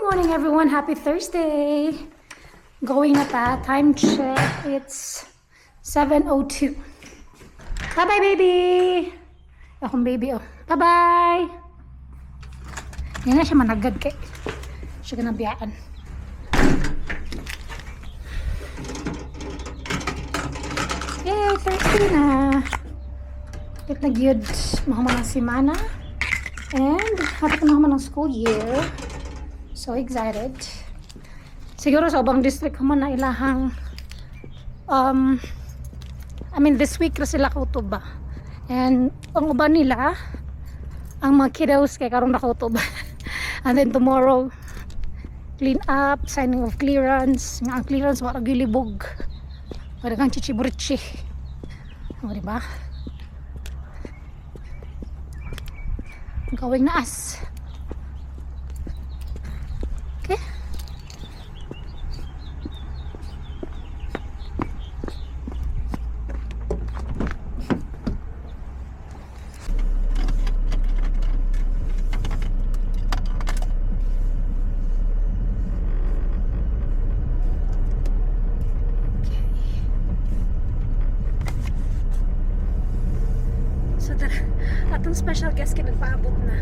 morning, everyone. Happy Thursday. Going na ta. Time check. It's 7:02. Bye-bye, baby. Akong baby, oh. Bye-bye. Yan na siya managad kay. Siya ganabiyaan. Yay, Thursday na. Ito na gyud mahuman ng simana. And hapit na naman ng school year. So excited. Siguro sa ubang district naman na ilahang this week na sila kautob ba. And ang uban nila ang mga kiddos kay karong nakautob. And then tomorrow clean up, signing of clearance. Nga ang clearance wala gilibog. Wala kang chichiburichi. O diba? Going na us. Okay. So tara, atong special guest kinagpaabot na.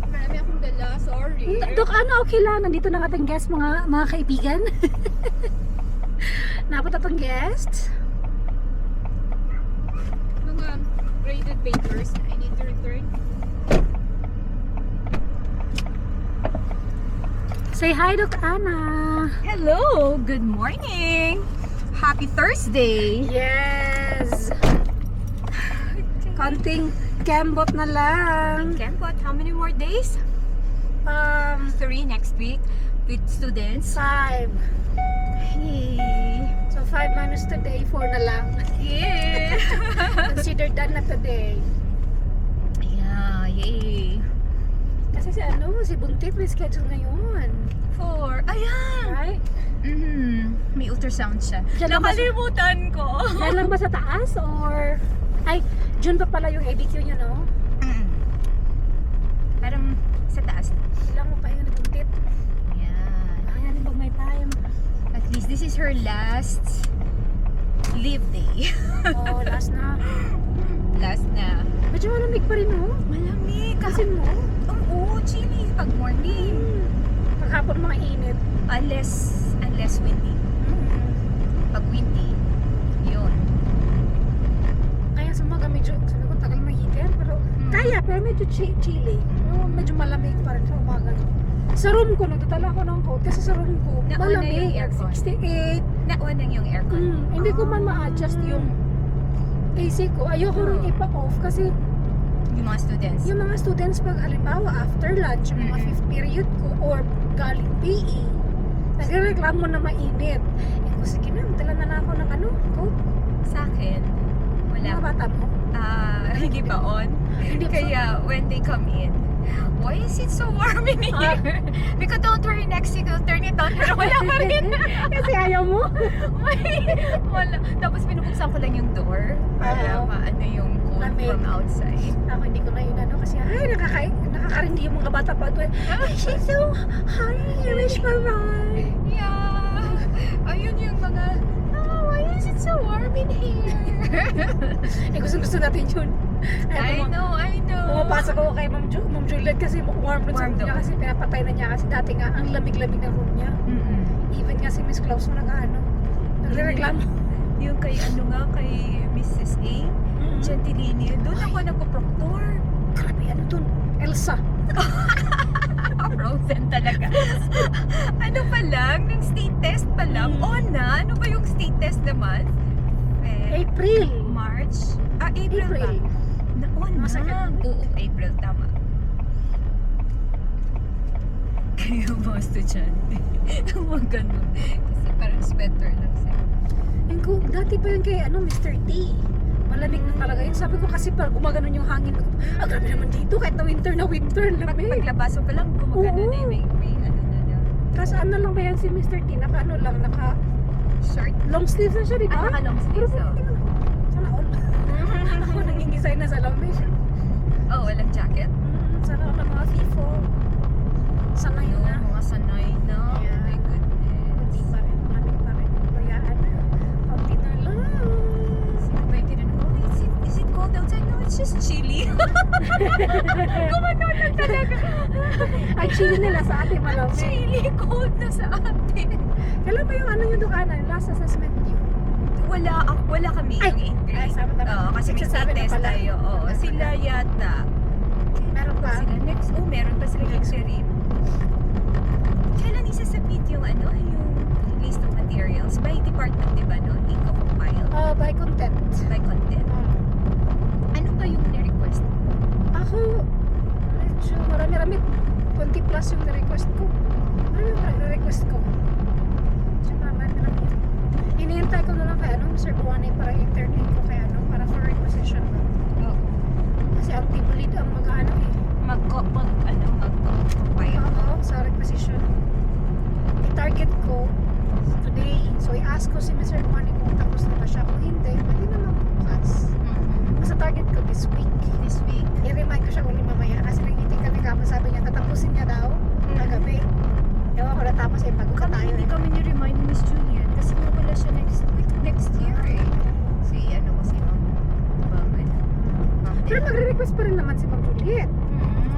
Marami akong dala, sorry. Dok, ano, okay lang. Nandito na ating guest, mga kaibigan. Napot atong guest. Mga graded papers I need to return. Say hi, Doc Anna. Hello, good morning. Happy Thursday. Yes. Konting kembot na lang. What? How many more days? 3 next week with students. 5. Yay. So 5 minus today, 4 na lang. Yeah. Consider done na today. Yeah, yay. Kasi si Buntit may schedule ngayon. 4. Ayan. Right? May ultrasound siya. Diyan lang ba sa- Nakalimutan ko. Yan lang ba sa taas or... Ay, June pa pala yung ABQ niya, no? Parang sa taas. Ilang mo pa yung nabuntit. Ayan. Kaya natin pag may time. At least this is her last leave day. Oh, last na. Last na. Medyo malamig pa rin, no? Malamig. Kasi mo. Oo, chilly pag morning. Paghapon mga init. Unless windy. Pag windy, yun. Kaya sa umaga medyo, sabi ko tagal may heater, pero pero medyo chilly. Medyo malamig pa rin sa umaga. Sa room ko, nagdadala ko ng coat kasi sa room ko, Nauna yung malamig. aircon. 68. Naunang yung aircon. Hindi ko man ma-adjust yung AC ko. Ayoko rin ipa-off kasi Yung mga students. yung mga students pag halimbawa after lunch, yung mga fifth period ko or galing PE, nagreklamo na mainit. Eh ko sige na, dala na ako ng coat. Sa akin, Mga wala. bata mo. Hindi pa on. Hindi pa. Kaya when they come in, why is it so warm in here? Because don't worry, next week I'll turn it on. Pero wala pa rin. Kasi ayaw mo. Wala. Tapos pinupuksan ko lang yung door para maano yung cold Lamig. from outside. Ako hindi ko na yun kasi nakakarindi yung mga bata pa. Ay, she's so hot. I wish for ride. Yeah. Ayun yung mga, why is it so warm in here? Eh gusto natin yun. I know. Pumapasok ako kay Ma'am Juliet kasi warm doon sa Warm room niya daw. kasi pinapatay na niya kasi dati nga ang lamig-lamig ng room niya. Even nga si Miss Claus mo nagre-reklamo. Yung kay Mrs. A, Gentilini, doon ako nagpo-proctor. Grabe, ano dun? Elsa. Frozen talaga. Ano pa lang, nung state test pa lang, na, ano ba yung state test naman? April. March? April ba? April. On na. Masakit. Oo, April, tama. Kaya mga estudyante, mga ganun. Kasi parang sweater lang sa'yo. Yung dati pa yun kay Mr. T. Malamig na talaga yun. Sabi ko kasi pag gumaganon yung hangin, grabe naman dito kahit na winter, lamig. Paglabas mo pa lang, gumagano na may ano na. Tapos ano lang ba yan si Mr. T? Naka ano lang, naka Short. long sleeves na siya, di ba? Naka long sleeves, Pero oh. hindi naman. Sana all. Ako nangingisay na sa lamig. Oh, walang jacket? Sana all ng mga FIFO. Sana yun na. Mga sanay na. Yeah. Oh my Hindi goodness. pa rin. Lamig pa rin. Kaya ano, konti na lang. Sino ba yung tinanong, oh, is it cold outside? No, it's just chilly. Gumanon lang talaga. Ay, chili nila sa ating malamig. Chilly, cold na sa atin. Kailan ba yung ano yung dukanan? Last assessment niyo? Wala kami Ay! yung in-grade. Ay, sama tama. Oo, kasi may 6 state na test pala. tayo. Oo, sila yata. Meron pa? Sila next, meron pa sila interim. Kailan isa-submit yung yung list of materials? By department, di ba, no? Iko-compile. By content. By content. Ano ba yung ni-request? Ako, medyo marami-rami. 20 plus yung na-request ko. Marami yung na-request ko. So, marami-rami yun. Hinihintay ko na lang kay Mr. Buwanay para interview ko kay para for requisition. Oo. Kasi ang team lead ang mag-ano eh. Mag-compile. Oo, sa requisition. I-target ko today. So, i-ask ko si Mr. Buwanay kung tapos na ba siya. Kung hindi, pwede naman bukas. Basta target ko this week. This week. I-remind ko siya ulit mamaya kasi nag-meeting kami kapag sabi niya tatapusin niya daw kagabi. Ewan ko natapos eh bago ka tayo Hindi eh. kami ni-remind ni Miss Julian kasi wala siya next year eh. Si Ma'am Pero magre-request pa rin naman si Ma'am Juliet.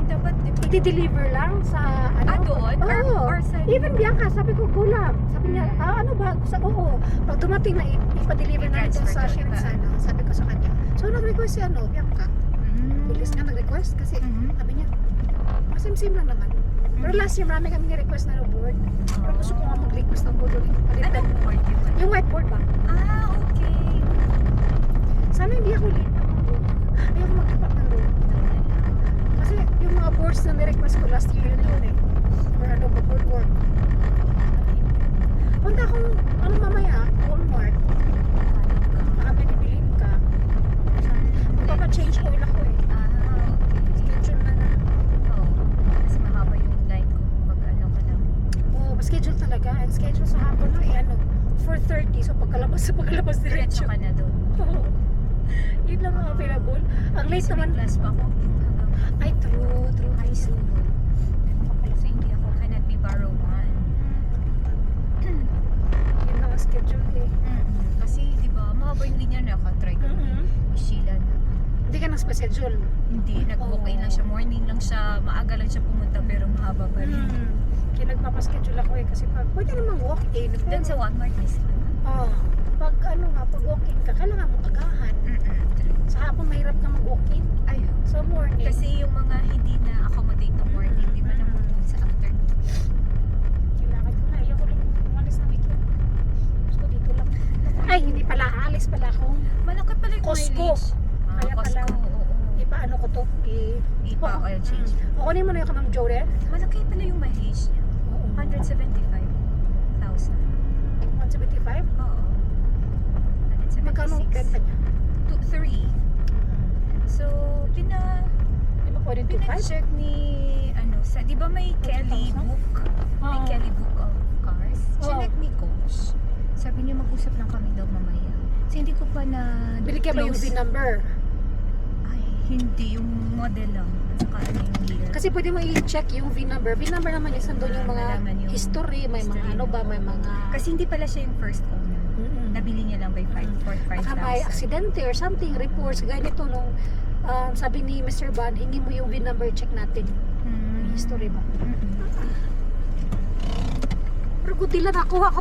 dapat I-deliver lang sa doon? Oo. Or sa Even Bianca, sabi ko go lang. Sabi niya, ano ba? Oo. Pag dumating na ipa-deliver na ito I-transfer sa ko, Shirin diba? sana. Sabi ko sa kanya. So nag-request si Bianca. Bilis nga nag-request kasi sabi niya, masim-sim lang naman. Pero last year marami kami ni-request na board. Pero gusto ko nga mag-request ng board ulit. Anong board yun? Yung whiteboard ba? Okay. Sana hindi ako late ng room. Ayoko mag-ipak ng room. Kasi yung mga boards na ni-request ko last year yun eh. Or board work. Punta akong, mamaya, Walmart. Baka may bibiliin ka. Magpapa-change oil ako eh. Okay. Schedule na na. Oh, kasi mahaba yung line ko pag ka lang. Oo, schedule talaga. And schedule sa hapon no, 4:30. So pagkalabas Diretso diretso. ka na doon. Oo. Yun lang ang available. Ang late Kasi may naman. class pa ako. Ay, true. High school. So hindi ako cannot be borrow one. Yun lang ang schedule eh. Kasi di ba, mahaba yung linya na katry ko. Sheila na. Hindi ka nag-schedule. Hindi, nag-walk-in lang siya. Morning lang siya, maaga lang siya pumunta pero mahaba pa rin. Kaya nagpapaschedule ako eh. Kasi pwede namang walk-in. Doon sa Walmart mismo. Pag pag walk-in ka, kailangan mo agahan. Sa hapon mahirap ka mag-walk-in. Ay, Sa morning. kasi yung mga hindi na accommodate ng morning, di ba napupunta sa afternoon? Kailangan ko na. Ayoko rin umalis na weekend. Gusto dito lang. Ay, hindi pala. Aalis pala ako. Malaki pala yung Costco. mileage. Kaya Costco, pala. oo. Ipaano ko to? Ipa-oil change. Kukunin mo na yung kamang Jordan. Malaki pala yung mileage niya. 175,000. 175? Oo. Magkano 176. benta niya? 3. So, Di ba pwede 2.5? pina-check ni, di ba may Kelly 2,000? book? May Oo. Kelly book of cars. Oo. Chinek ni Coach. Sabi niya mag-usap lang kami daw mamaya. Kasi hindi ko pa na Bili ka ba yung close. V-number? Ay, hindi. Yung model lang. At saka yung year. Kasi pwede mo i-check yung V-number. V-number naman yung sandun yung mga Malaman yung history, may mga history. ano ba, may mga... Kasi hindi pala siya yung first owner. Nabili niya lang by 5,000. Baka may aksidente or something, reports, ganito nung sabi ni Mr. Van, hingi mo yung V-number, check natin. May history ba? Pero good deal na nakuha ko.